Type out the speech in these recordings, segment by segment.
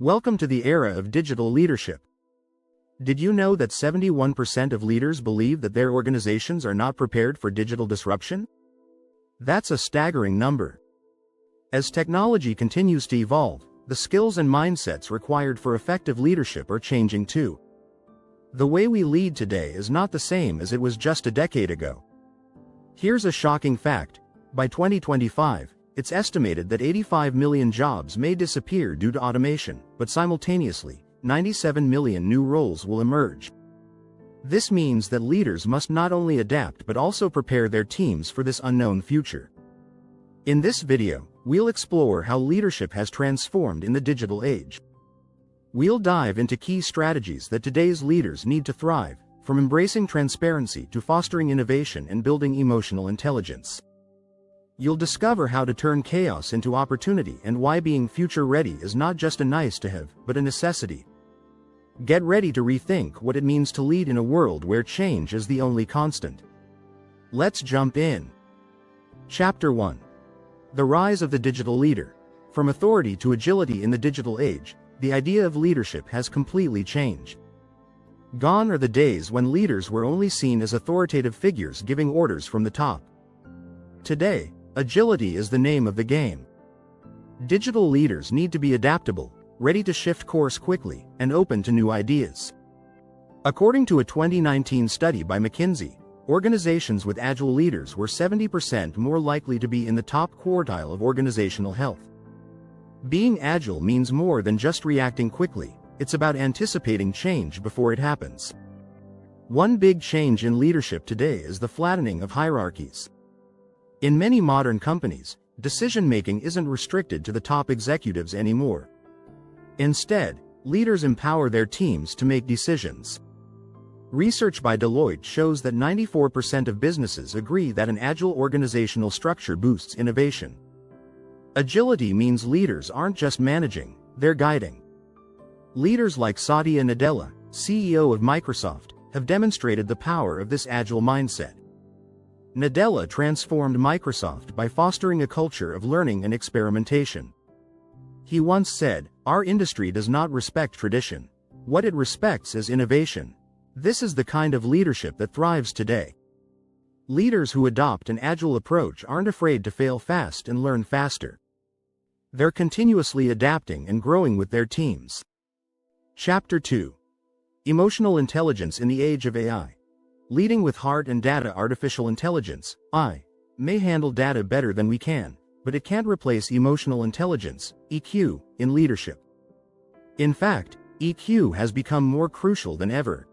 Welcome to the era of digital leadership. Did you know that 71% of leaders believe that their organizations are not prepared for digital disruption? That's a staggering number. As technology continues to evolve, the skills and mindsets required for effective leadership are changing too. The way we lead today is not the same as it was just a decade ago. Here's a shocking fact. By 2025, it's estimated that 85 million jobs may disappear due to automation, but simultaneously, 97 million new roles will emerge. This means that leaders must not only adapt but also prepare their teams for this unknown future. In this video, we'll explore how leadership has transformed in the digital age. We'll dive into key strategies that today's leaders need to thrive, from embracing transparency to fostering innovation and building emotional intelligence. You'll discover how to turn chaos into opportunity and why being future-ready is not just a nice-to-have, but a necessity. Get ready to rethink what it means to lead in a world where change is the only constant. Let's jump in. Chapter 1. The Rise of the Digital Leader. From authority to agility in the digital age, the idea of leadership has completely changed. Gone are the days when leaders were only seen as authoritative figures giving orders from the top. Today, agility is the name of the game. Digital leaders need to be adaptable, ready to shift course quickly, and open to new ideas. According to a 2019 study by McKinsey, organizations with agile leaders were 70% more likely to be in the top quartile of organizational health. Being agile means more than just reacting quickly, it's about anticipating change before it happens. One big change in leadership today is the flattening of hierarchies. In many modern companies, decision-making isn't restricted to the top executives anymore. Instead, leaders empower their teams to make decisions. Research by Deloitte shows that 94% of businesses agree that an agile organizational structure boosts innovation. Agility means leaders aren't just managing, they're guiding. Leaders like Satya Nadella, CEO of Microsoft, have demonstrated the power of this agile mindset. Nadella transformed Microsoft by fostering a culture of learning and experimentation. He once said, "Our industry does not respect tradition. What it respects is innovation." This is the kind of leadership that thrives today. Leaders who adopt an agile approach aren't afraid to fail fast and learn faster. They're continuously adapting and growing with their teams. Chapter 2. Emotional Intelligence in the Age of AI. Leading with heart and data. Artificial intelligence, AI, may handle data better than we can, but it can't replace emotional intelligence, EQ, in leadership. In fact, EQ has become more crucial than ever.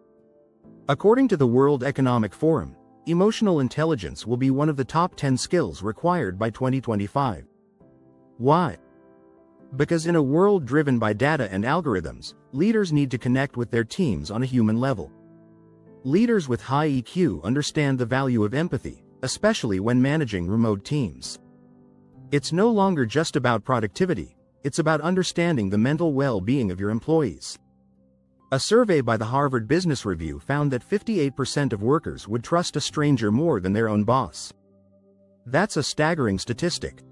According to the World Economic Forum, emotional intelligence will be one of the top 10 skills required by 2025. Why? Because in a world driven by data and algorithms, leaders need to connect with their teams on a human level. Leaders with high EQ understand the value of empathy, especially when managing remote teams. It's no longer just about productivity, it's about understanding the mental well-being of your employees. A survey by the Harvard Business Review found that 58% of workers would trust a stranger more than their own boss. That's a staggering statistic.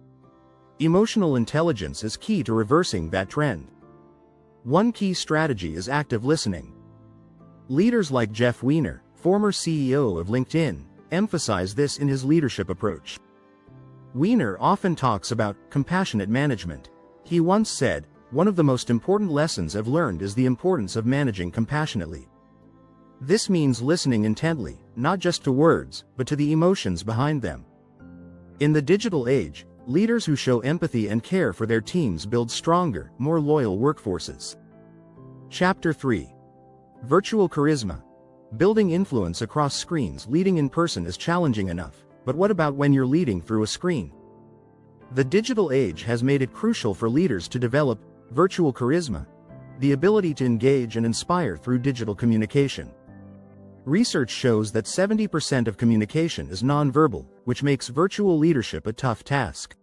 Emotional intelligence is key to reversing that trend. One key strategy is active listening. Leaders like Jeff Weiner, former CEO of LinkedIn, emphasize this in his leadership approach. Weiner often talks about compassionate management. He once said, "One of the most important lessons I've learned is the importance of managing compassionately." This means listening intently, not just to words, but to the emotions behind them. In the digital age, leaders who show empathy and care for their teams build stronger, more loyal workforces. Chapter 3. Virtual Charisma. Building influence across screens. Leading in person is challenging enough, but what about when you're leading through a screen? The digital age has made it crucial for leaders to develop virtual charisma, the ability to engage and inspire through digital communication. Research shows that 70% of communication is nonverbal, which makes virtual leadership a tough task.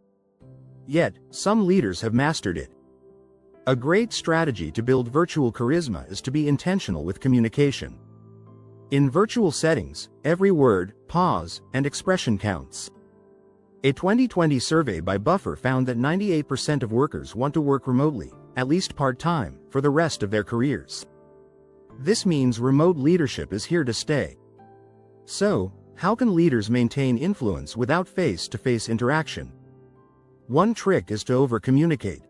Yet, some leaders have mastered it. A great strategy to build virtual charisma is to be intentional with communication. In virtual settings, every word, pause, and expression counts. A 2020 survey by Buffer found that 98% of workers want to work remotely, at least part-time, for the rest of their careers. This means remote leadership is here to stay. So, how can leaders maintain influence without face-to-face interaction? One trick is to over-communicate.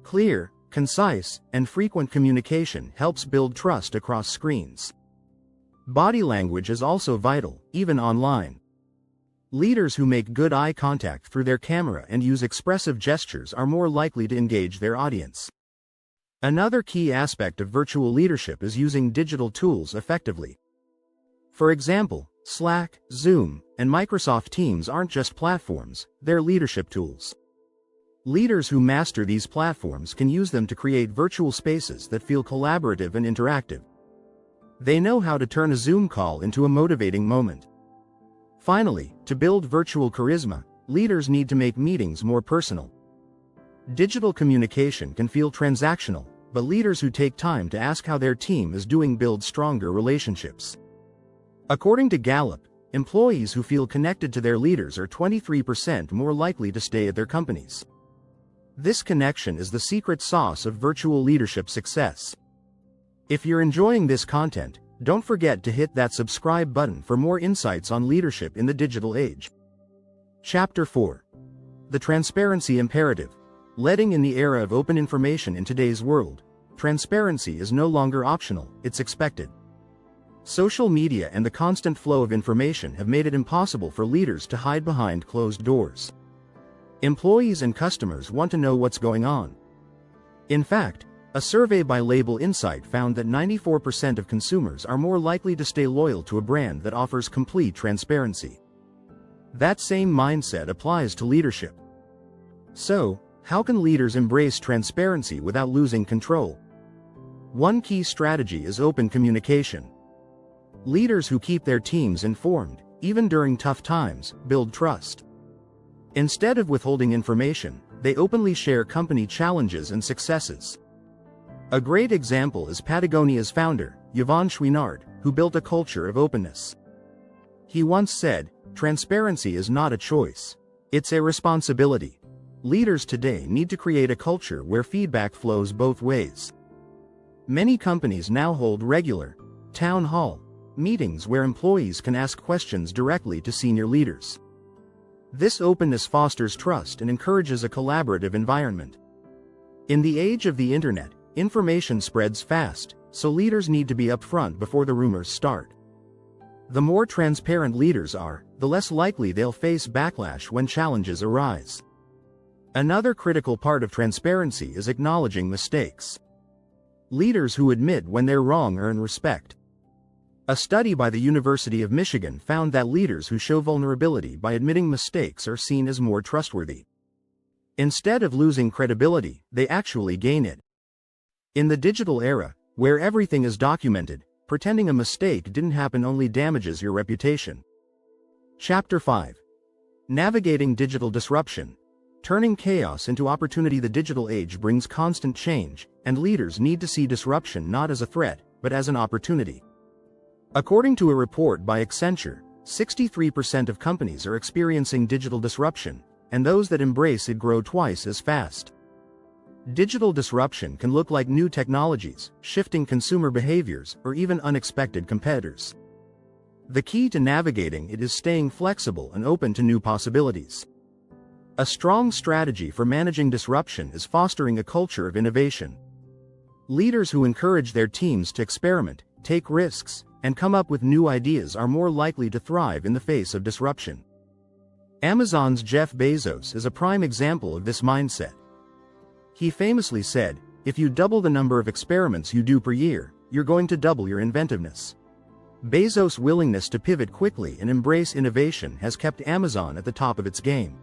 Clear, concise, and frequent communication helps build trust across screens. Body language is also vital, even online. Leaders who make good eye contact through their camera and use expressive gestures are more likely to engage their audience. Another key aspect of virtual leadership is using digital tools effectively. For example, Slack, Zoom, and Microsoft Teams aren't just platforms, they're leadership tools. Leaders who master these platforms can use them to create virtual spaces that feel collaborative and interactive. They know how to turn a Zoom call into a motivating moment. Finally, to build virtual charisma, leaders need to make meetings more personal. Digital communication can feel transactional, but leaders who take time to ask how their team is doing build stronger relationships. According to Gallup, employees who feel connected to their leaders are 23% more likely to stay at their companies. This connection is the secret sauce of virtual leadership success. If you're enjoying this content, don't forget to hit that subscribe button for more insights on leadership in the digital age. Chapter 4. The Transparency Imperative. Leading in the era of open information in today's world, transparency is no longer optional, it's expected. Social media and the constant flow of information have made it impossible for leaders to hide behind closed doors. Employees and customers want to know what's going on. In fact, a survey by Label Insight found that 94% of consumers are more likely to stay loyal to a brand that offers complete transparency. That same mindset applies to leadership. So, how can leaders embrace transparency without losing control? One key strategy is open communication. Leaders who keep their teams informed, even during tough times, build trust. Instead of withholding information, they openly share company challenges and successes. A great example is Patagonia's founder, Yvon Chouinard, who built a culture of openness. He once said, "Transparency is not a choice. It's a responsibility." Leaders today need to create a culture where feedback flows both ways. Many companies now hold regular, town hall, meetings where employees can ask questions directly to senior leaders. This openness fosters trust and encourages a collaborative environment. In the age of the internet, information spreads fast, so leaders need to be upfront before the rumors start. The more transparent leaders are, the less likely they'll face backlash when challenges arise. Another critical part of transparency is acknowledging mistakes. Leaders who admit when they're wrong earn respect. A study by the University of Michigan found that leaders who show vulnerability by admitting mistakes are seen as more trustworthy. Instead of losing credibility, they actually gain it. In the digital era, where everything is documented, pretending a mistake didn't happen only damages your reputation. Chapter 5. Navigating Digital Disruption. Turning chaos into opportunity. The digital age brings constant change, and leaders need to see disruption not as a threat, but as an opportunity. According to a report by Accenture, 63% of companies are experiencing digital disruption, and those that embrace it grow twice as fast. Digital disruption can look like new technologies, shifting consumer behaviors, or even unexpected competitors. The key to navigating it is staying flexible and open to new possibilities. A strong strategy for managing disruption is fostering a culture of innovation. Leaders who encourage their teams to experiment, take risks, and come up with new ideas are more likely to thrive in the face of disruption. Amazon's Jeff Bezos is a prime example of this mindset. He famously said, "If you double the number of experiments you do per year, you're going to double your inventiveness." Bezos' willingness to pivot quickly and embrace innovation has kept Amazon at the top of its game.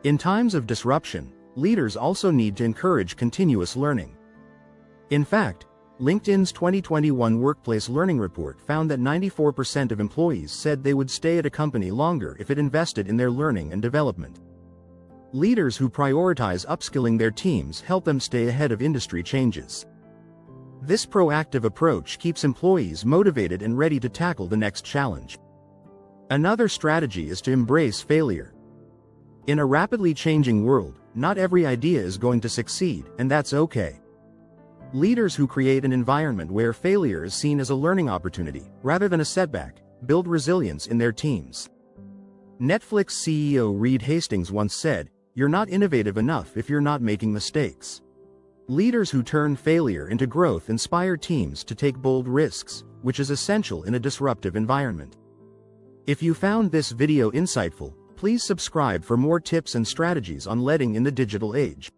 In times of disruption, leaders also need to encourage continuous learning. In fact, LinkedIn's 2021 Workplace Learning Report found that 94% of employees said they would stay at a company longer if it invested in their learning and development. Leaders who prioritize upskilling their teams help them stay ahead of industry changes. This proactive approach keeps employees motivated and ready to tackle the next challenge. Another strategy is to embrace failure. In a rapidly changing world, Not every idea is going to succeed, and that's okay. Leaders who create an environment where failure is seen as a learning opportunity, rather than a setback, build resilience in their teams. Netflix CEO Reed Hastings once said, "You're not innovative enough if you're not making mistakes." Leaders who turn failure into growth inspire teams to take bold risks, which is essential in a disruptive environment. If you found this video insightful, please subscribe for more tips and strategies on leading in the digital age.